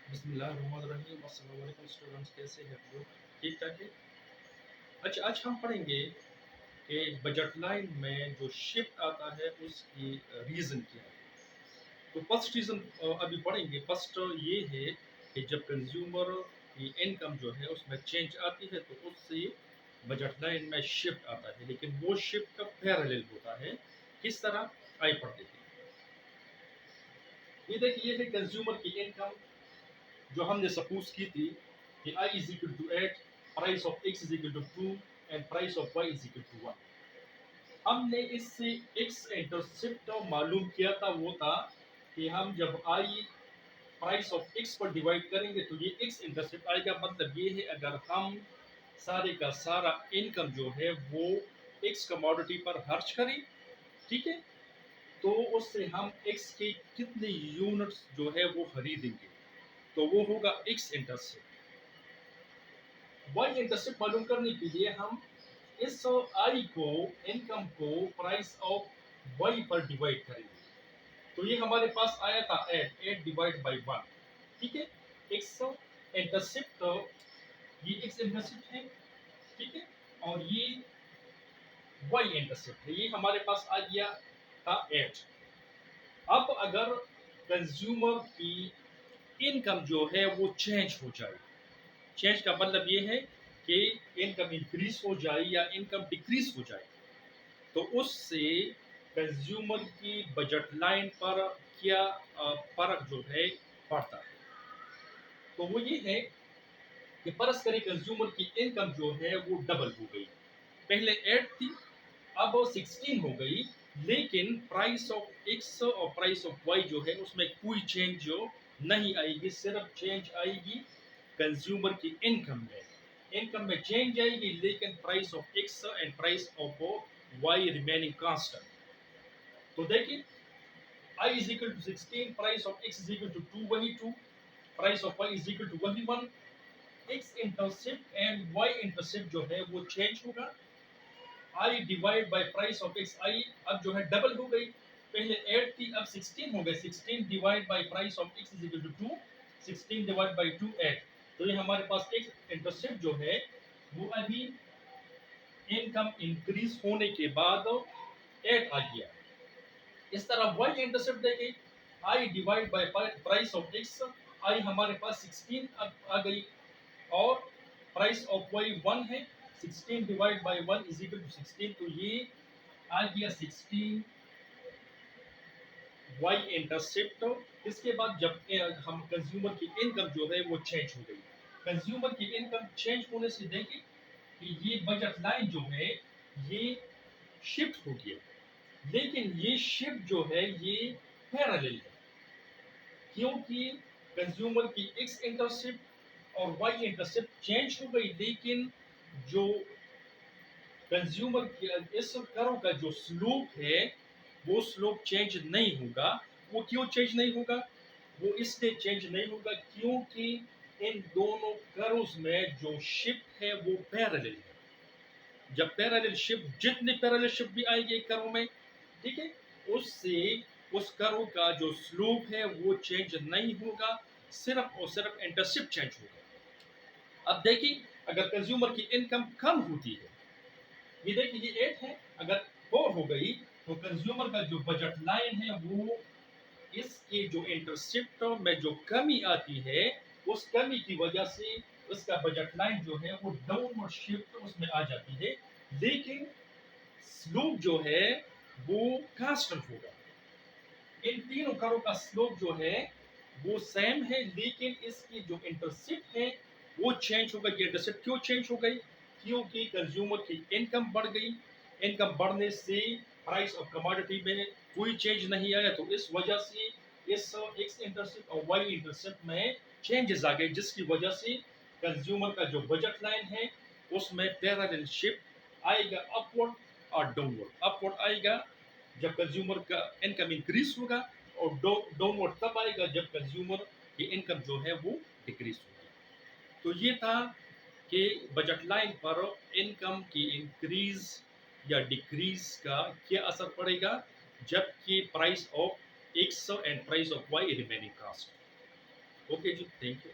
बिस्मिल्लाहिर्रहमानिर्रहीम। अस्सलाम वालेकुम स्टूडेंट्स, कैसे हैं आप लोग? ठीक ठाक है। अच्छा, आज हम पढ़ेंगे कि बजट लाइन में जो शिफ्ट आता है उसकी रीज़न क्या है। तो फर्स्ट रीज़न अभी पढ़ेंगे। फर्स्ट ये है कि जब कंज्यूमर की इनकम जो है उसमें चेंज आती है तो उससे बजट लाइन में शिफ्ट आता है, लेकिन वो शिफ्ट पैरेलल होता है। किस तरह? आइए पढ़ लेते हैं। ये देखिए, ये है कंज्यूमर की इनकम जो हमने सपोज की थी कि I is equal to 8, price of X is equal to 2 and price of Y is equal to 1। हमने इससे X इंटरसेप्ट मालूम किया था, वो था कि हम जब I प्राइस ऑफ X पर डिवाइड करेंगे तो ये X इंटरसेप्ट आएगा। मतलब ये है, अगर हम सारे का सारा इनकम जो है वो X कमोडिटी पर खर्च करें, ठीक है, तो उससे हम X के कितने यूनिट्स जो है वो खरीदेंगे, तो वो होगा X इंटरसेप्ट। वाई इंटरसेप्ट मालूम करने के लिए हम इस आई को, इनकम को प्राइस ऑफ वाई पर डिवाइड करेंगे। तो ये हमारे पास आया था 8 डिवाइड बाई 1, ठीक है। एक्स इंटरसेप्ट, ये एक्स इंटरसेप्ट है, ठीक है, और ये वाई इंटरसेप्ट है। ये हमारे पास आ गया था 8। अब अगर कंज्यूमर की इनकम जो है वो चेंज हो जाए, चेंज का मतलब ये है कि इनकम इंक्रीज हो जाए या इनकम डिक्रीज हो जाए, तो उससे कंज्यूमर की बजट लाइन पर क्या फर्क जो है पड़ता है। तो वो ये है कि फर्ज करें कंज्यूमर की इनकम जो है वो डबल हो गई। पहले 8 थी, अब 16 हो गई, लेकिन प्राइस ऑफ एक्स और प्राइस ऑफ वाई जो है उसमें कोई चेंज जो नहीं आएगी, सिर्फ चेंज आएगी कंज्यूमर की इनकम में। इनकम में चेंज आएगी, लेकिन price of X and price of Y remaining constant. तो देखिए, I is equal to 16, price of X is equal to 2 वही 2, price of Y is equal to वही 1। X intercept and Y intercept जो है वो change होगा। I divide by price of X, I अब जो है डबल हो गई। पहले 8 थी, अब 16 हो गए। 16 divide by price of X is equal to 2, 16 divide by 2 8। तो ये हमारे पास X इंटरसेप्ट जो है वो अभी इनकम इंक्रीज होने के बाद 8 आ गया। इस तरह y इंटरसेप्ट देंगे, I divide by price of x, I हमारे पास 16 अब आ गई, और प्राइस ऑफ y 1 है। 16 divide by 1 is equal to 16, तो ये आ गया 16 y इंटरसेप्ट। इसके बाद जब हम कंज्यूमर की इनकम जो है वो चेंज हो गई, कंज्यूमर की इनकम चेंज होने से देखें कि ये बजट लाइन जो है ये शिफ्ट हो गया, लेकिन ये शिफ्ट जो है ये पैरेलल है, क्योंकि कंज्यूमर की एक्स इंटरसेप्ट और वाई इंटरसेप्ट चेंज हो गई, लेकिन जो कंज्यूमर की इस कर्व का जो स्लोप है वो स्लोप चेंज नहीं होगा। वो क्यों चेंज नहीं होगा? वो इसलिए चेंज नहीं होगा क्योंकि इन दोनों कर्व्स में जो शिफ्ट है वो पैरेलल है। जब पैरेलल शिफ्ट, जितनी पैरेलल शिफ्ट भी आएगी एक कर्व में, ठीक है, उससे उस कर्व का जो स्लोप है वो चेंज नहीं होगा, सिर्फ और सिर्फ इंटरसेप्ट चेंज होगा। अब देखिए, अगर कंज्यूमर की इनकम कम होती है, ये देखिए ये 8 है, अगर 4 हो गई, तो कंज्यूमर का जो बजट लाइन है वो, इसके जो इंटरसेप्ट में जो कमी आती है उस कमी की वजह से उसका बजट लाइन जो है वो डाउनवर्ड शिफ्ट उसमें आ जाती है, लेकिन स्लोप जो है वो कांस्टेंट होगा। इन तीनों कर्व का स्लोप जो है वो सेम है, लेकिन इसकी जो इंटरसेप्ट है वो चेंज होगा। ये इंटरसेप्ट क्यों चेंज हो गई? क्योंकि कंज्यूमर की इनकम बढ़ गई। इनकम बढ़ने से प्राइस ऑफ कमोडिटी में कोई चेंज नहीं आया, तो इस वजह से इस एक्स इंटरसेप्ट और वाई इंटरसेप्ट में चेंजेस आ गए, जिसकी वजह से कंज्यूमर का जो बजट लाइन है उसमें पैरेलल शिफ्ट आएगा, अपवर्ड और डाउनवर्ड। अपवर्ड आएगा जब कंज्यूमर का इनकम इंक्रीज होगा, और डाउनवर्ड तब आएगा जब कंज्यूमर की इनकम जो है वो डिक्रीज होगी। तो ये था कि बजट लाइन पर इनकम की इंक्रीज या डिक्रीज का क्या असर पड़ेगा, जबकि price of X and price of Y remaining cost. Okay जी, थैंक यू।